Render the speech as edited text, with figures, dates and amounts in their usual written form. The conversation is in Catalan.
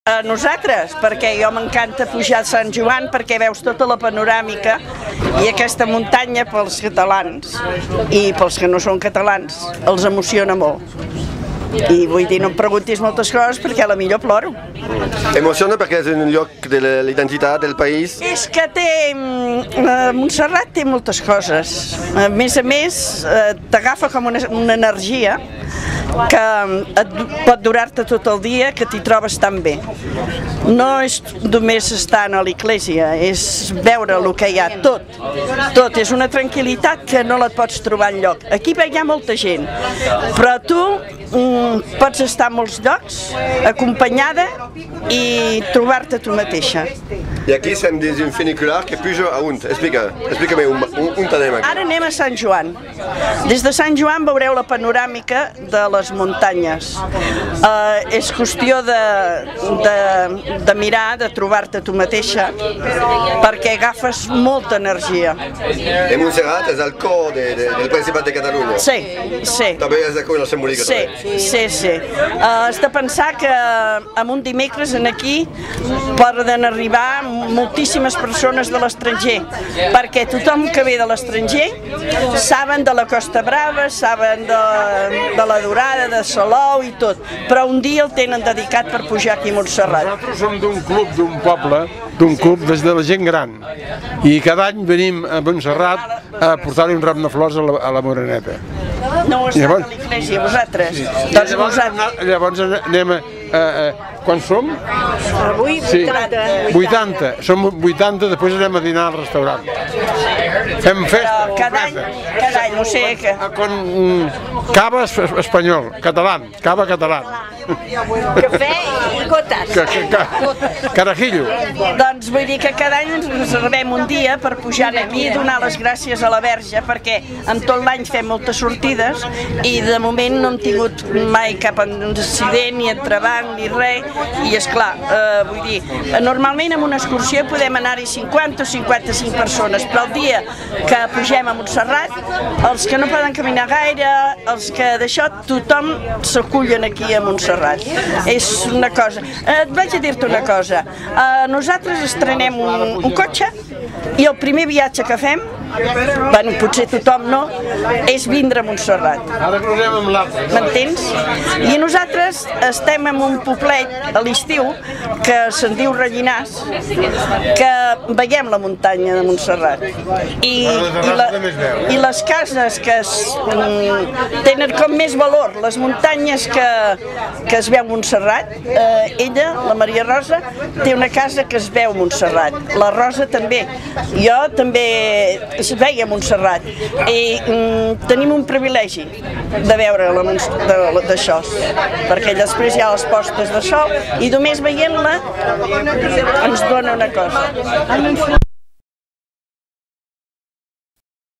A nosaltres, perquè jo m'encanta pujar a Sant Joan perquè veus tota la panoràmica i aquesta muntanya pels catalans i pels que no són catalans els emociona molt. I vull dir, no em preguntis moltes coses perquè a la millor ploro. Emociona perquè és un lloc de l'identitat del país? És que Montserrat té moltes coses. A més, t'agafa com una energia que pot durar-te tot el dia, que t'hi trobes tan bé. No és només estar a l'església, és veure el que hi ha, tot. És una tranquil·litat que no la pots trobar enlloc. Aquí hi ha molta gent, però tu pots estar a molts llocs, acompanyada i trobar-te tu mateixa. I aquí estem dins un funicular que puja a on? Explica-me on anem aquí. Ara anem a Sant Joan. Des de Sant Joan veureu la panoràmica de les muntanyes. És qüestió de mirar, de trobar-te tu mateixa, perquè agafes molta energia. I Montserrat és el cor del Principat de Catalunya. Sí. També és de cor la simbòlica. Sí. Has de pensar que en un dimecres aquí poden arribar moltíssimes persones de l'estranger, perquè tothom que ve de l'estranger saben de la Costa Brava, saben de la Durada, de Salou i tot, però un dia el tenen dedicat per pujar aquí a Montserrat. Nosaltres som d'un club, d'un poble, d'un club des de la gent gran, i cada any venim a Montserrat a portar-li un ram de flors a la Moreneta. No heu estat a l'església, vosaltres? Llavors anem quan som? Avui 80. 80, som 80, després anem a dinar al restaurant. Fem festa. Cada any, no sé què. Cava espanyol, català, cava català. Cafè i gotes. Carajillo. Doncs vull dir que cada any ens reservem un dia per pujar aquí i donar les gràcies a la Verge, perquè en tot l'any fem moltes sortides i de moment no hem tingut mai cap incident, ni entrebanc, ni res, i esclar, vull dir, normalment en una excursió podem anar-hi 50 o 55 persones, però el dia que pugem a Montserrat, els que no poden caminar gaire, els que d'això, tothom s'acullen aquí a Montserrat. És una cosa. Vaig a dir-te una cosa. Nosaltres estrenem un cotxe i el primer viatge que fem, bueno, potser tothom no, és vindre a Montserrat. Ara crucem amb l'altre. M'entens? I nosaltres estem en un poblet a l'estiu que se'n diu Rellinars, que veiem la muntanya de Montserrat. I les cases que tenen com més valor, les muntanyes que es veu a Montserrat, ella, la Maria Rosa, té una casa que es veu a Montserrat. La Rosa també. Jo també es veia a Montserrat i tenim un privilegi de veure d'això, perquè després hi ha les postes de sol i només veient-la ens dona una cosa.